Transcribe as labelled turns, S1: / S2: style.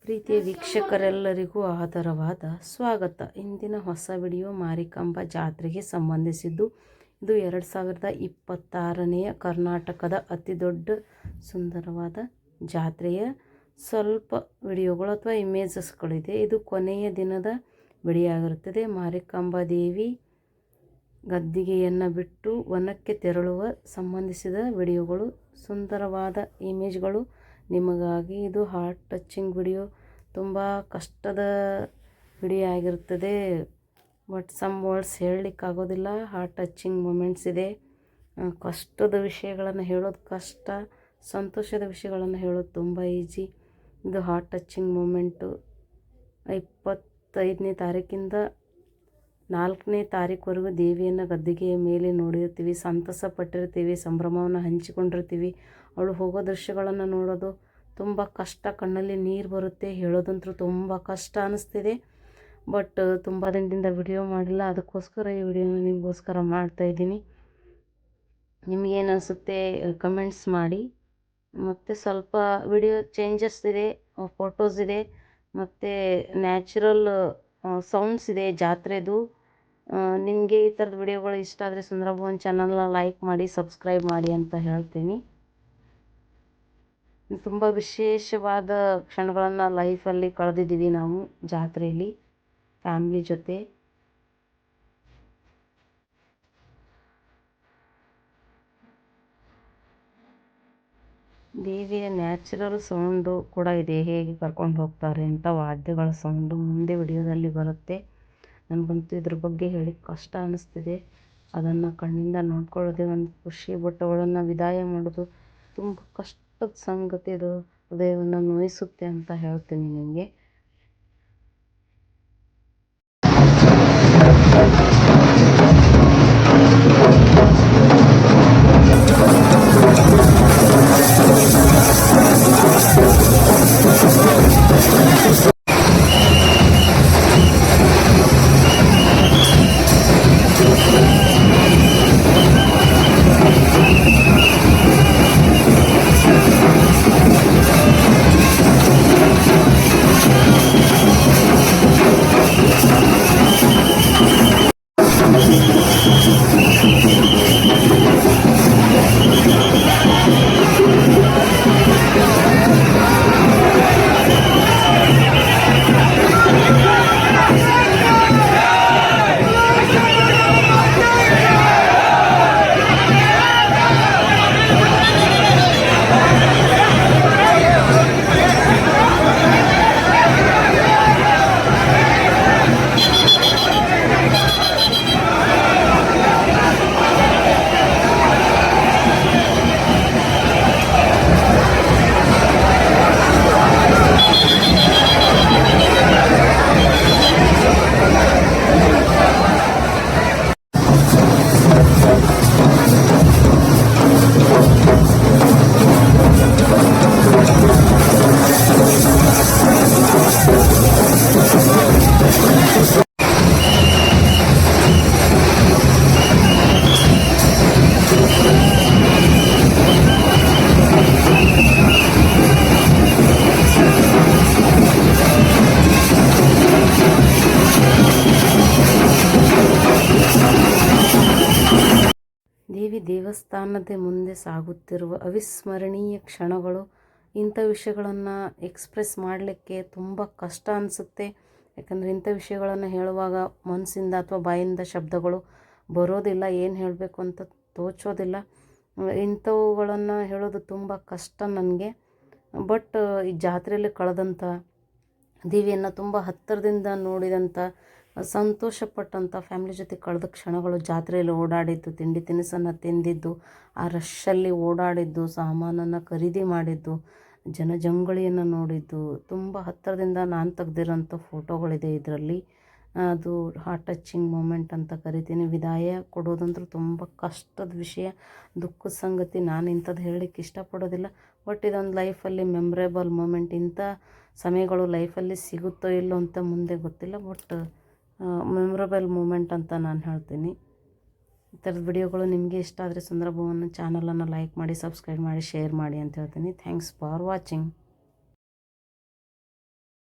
S1: ಪ್ರೀತಿಯ ವೀಕ್ಷಕರೆಲ್ಲರಿಗೂ ಆದರವಾದ ಸ್ವಾಗತ. ಇಂದಿನ ಹೊಸ ವಿಡಿಯೋ ಮಾರಿಕಾಂಬಾ ಜಾತ್ರೆಗೆ ಸಂಬಂಧಿಸಿದ್ದು. ಇದು 2026ನೆಯ ಕರ್ನಾಟಕದ ಅತಿ ದೊಡ್ಡ ಸುಂದರವಾದ ಜಾತ್ರೆಯ ಸ್ವಲ್ಪ ವಿಡಿಯೋಗಳು ಅಥವಾ ಇಮೇಜಸ್ಗಳಿದೆ. ಇದು ಕೊನೆಯ ದಿನದ ವಿಡಿಯೋ ಆಗಿರುತ್ತದೆ. ಮಾರಿಕಾಂಬಾ ದೇವಿ ಗದ್ದಿಗೆಯನ್ನು ಬಿಟ್ಟು ವನಕ್ಕೆ ತೆರಳುವ ಸಂಬಂಧಿಸಿದ ವಿಡಿಯೋಗಳು, ಸುಂದರವಾದ ಇಮೇಜ್ಗಳು ನಿಮಗಾಗಿ. ಇದು ಹಾರ್ಟ್ ಟಚಿಂಗ್ ವಿಡಿಯೋ, ತುಂಬ ಕಷ್ಟದ ವಿಡಿಯೋ ಆಗಿರುತ್ತದೆ. ಬಟ್ ಸಮ್ ವರ್ಡ್ಸ್ ಹೇಳಲಿಕ್ಕಾಗೋದಿಲ್ಲ. ಹಾರ್ಟ್ ಟಚಿಂಗ್ ಮೂಮೆಂಟ್ಸ್ ಇದೆ. ಕಷ್ಟದ ವಿಷಯಗಳನ್ನು ಹೇಳೋದು ಕಷ್ಟ, ಸಂತೋಷದ ವಿಷಯಗಳನ್ನು ಹೇಳೋದು ತುಂಬ ಈಜಿ. ಇದು ಹಾರ್ಟ್ ಟಚಿಂಗ್ ಮೂಮೆಂಟು. 25ನೇ ತಾರೀಕಿಂದ 4ನೇ ತಾರೀಕುವರೆಗೂ ದೇವಿಯನ್ನು ಗದ್ದಿಗೆಯ ಮೇಲೆ ನೋಡಿರ್ತೀವಿ, ಸಂತಸ ಪಟ್ಟಿರ್ತೀವಿ, ಸಂಭ್ರಮವನ್ನು ಹಂಚಿಕೊಂಡಿರ್ತೀವಿ. ಅವಳು ಹೋಗೋ ದೃಶ್ಯಗಳನ್ನು ನೋಡೋದು ತುಂಬ ಕಷ್ಟ, ಕಣ್ಣಲ್ಲಿ ನೀರು ಬರುತ್ತೆ. ಹೇಳೋದಂತೂ ತುಂಬ ಕಷ್ಟ ಅನ್ನಿಸ್ತಿದೆ. ಬಟ್ ತುಂಬ ದಿನದಿಂದ ವಿಡಿಯೋ ಮಾಡಿಲ್ಲ, ಅದಕ್ಕೋಸ್ಕರ ಈ ವಿಡಿಯೋನ ನಿಮಗೋಸ್ಕರ ಮಾಡ್ತಾಯಿದ್ದೀನಿ. ನಿಮಗೇನು ಅನಿಸುತ್ತೆ ಕಮೆಂಟ್ಸ್ ಮಾಡಿ. ಮತ್ತು ಸ್ವಲ್ಪ ವಿಡಿಯೋ ಚೇಂಜಸ್ ಇದೆ, ಫೋಟೋಸ್ ಇದೆ, ಮತ್ತು ನ್ಯಾಚುರಲ್ ಸೌಂಡ್ಸ್ ಇದೆ ಜಾತ್ರೆದು. ನಿಮಗೆ ಈ ಥರದ ವಿಡಿಯೋಗಳು ಇಷ್ಟ ಆದರೆ ಸುಂದರಭುವನ್ ಚಾನಲ್ನ ಲೈಕ್ ಮಾಡಿ, ಸಬ್ಸ್ಕ್ರೈಬ್ ಮಾಡಿ ಅಂತ ಹೇಳ್ತೀನಿ. ತುಂಬ ವಿಶೇಷವಾದ ಕ್ಷಣಗಳನ್ನು ಲೈಫಲ್ಲಿ ಕಳೆದಿದ್ದೀವಿ ನಾವು ಜಾತ್ರೆಯಲ್ಲಿ ಫ್ಯಾಮ್ಲಿ ಜೊತೆ. ದೇವಿಯ ನ್ಯಾಚುರಲ್ ಸೌಂಡು ಕೂಡ ಇದೆ, ಹೇಗೆ ಕರ್ಕೊಂಡು ಹೋಗ್ತಾರೆ ಅಂತ ವಾದ್ಯಗಳ ಸೌಂಡು ಮುಂದೆ ವಿಡಿಯೋದಲ್ಲಿ ಬರುತ್ತೆ. ನನಗಂತೂ ಇದ್ರ ಬಗ್ಗೆ ಹೇಳಿ ಕಷ್ಟ ಅನ್ನಿಸ್ತಿದೆ. ಅದನ್ನು ಕಣ್ಣಿಂದ ನೋಡ್ಕೊಳ್ಳೋದೇ ಒಂದು ಖುಷಿ. ಬಟ್ ಅವಳನ್ನು ವಿದಾಯ ಮಾಡೋದು ತುಂಬ ಕಷ್ಟದ ಸಂಗತಿ. ಅದು ಹೃದಯವನ್ನು ನೋಯಿಸುತ್ತೆ ಅಂತ ಹೇಳ್ತೀನಿ ನಿಮಗೆ. ದೇವಿ ದೇವಸ್ಥಾನದ ಮುಂದೆ ಸಾಗುತ್ತಿರುವ ಅವಿಸ್ಮರಣೀಯ ಕ್ಷಣಗಳು. ಇಂಥ ವಿಷಯಗಳನ್ನು ಎಕ್ಸ್ಪ್ರೆಸ್ ಮಾಡಲಿಕ್ಕೆ ತುಂಬ ಕಷ್ಟ ಅನಿಸುತ್ತೆ. ಯಾಕಂದರೆ ಇಂಥ ವಿಷಯಗಳನ್ನು ಹೇಳುವಾಗ ಮನಸ್ಸಿಂದ ಅಥವಾ ಬಾಯಿಂದ ಶಬ್ದಗಳು ಬರೋದಿಲ್ಲ, ಏನು ಹೇಳಬೇಕು ಅಂತ ತೋಚೋದಿಲ್ಲ. ಇಂಥವುಗಳನ್ನು ಹೇಳೋದು ತುಂಬ ಕಷ್ಟ ನನಗೆ. ಬಟ್ ಈ ಜಾತ್ರೆಯಲ್ಲಿ ಕಳೆದಂಥ ದೇವಿಯನ್ನು ತುಂಬ ಹತ್ತಿರದಿಂದ ನೋಡಿದಂಥ, ಸಂತೋಷಪಟ್ಟಂಥ, ಫ್ಯಾಮಿಲಿ ಜೊತೆ ಕಳೆದ ಕ್ಷಣಗಳು, ಜಾತ್ರೆಯಲ್ಲಿ ಓಡಾಡಿದ್ದು, ತಿಂಡಿ ತಿನಿಸನ್ನು ತಿಂದಿದ್ದು, ಆ ರಶ್ಶಲ್ಲಿ ಓಡಾಡಿದ್ದು, ಸಾಮಾನನ್ನು ಖರೀದಿ ಮಾಡಿದ್ದು, ಜನಜಂಗಳಿಯನ್ನು ನೋಡಿದ್ದು, ತುಂಬ ಹತ್ತಿರದಿಂದ ನಾನು ತೆಗ್ದಿರೋಂಥ ಫೋಟೋಗಳಿದೆ ಇದರಲ್ಲಿ. ಅದು ಹಾರ್ಟ್ ಟಚಿಂಗ್ ಮೂಮೆಂಟ್ ಅಂತ ಕರಿತೀನಿ. ವಿದಾಯ ಕೊಡೋದಂದ್ರೂ ತುಂಬ ಕಷ್ಟದ ವಿಷಯ, ದುಃಖದ ಸಂಗತಿ. ನಾನು ಇಂಥದ್ದು ಹೇಳಲಿಕ್ಕೆ ಇಷ್ಟಪಡೋದಿಲ್ಲ. ಬಟ್ ಇದೊಂದು ಲೈಫಲ್ಲಿ ಮೆಮ್ರೇಬಲ್ ಮೂಮೆಂಟ್. ಇಂಥ ಸಮಯಗಳು ಲೈಫಲ್ಲಿ ಸಿಗುತ್ತೋ ಇಲ್ಲೋ ಅಂತ ಮುಂದೆ ಗೊತ್ತಿಲ್ಲ. ಬಟ್ ಮೆಮ್ರಬಲ್ ಮೂಮೆಂಟ್ ಅಂತ ನಾನು ಹೇಳ್ತೀನಿ. ಈ ಥರದ ವಿಡಿಯೋಗಳು ನಿಮಗೆ ಇಷ್ಟ ಆದರೆ ಸುಂದರಭುವನ್ ಚಾನಲನ್ನು ಲೈಕ್ ಮಾಡಿ, ಸಬ್ಸ್ಕ್ರೈಬ್ ಮಾಡಿ, ಶೇರ್ ಮಾಡಿ ಅಂತ ಹೇಳ್ತೀನಿ. Thanks for watching.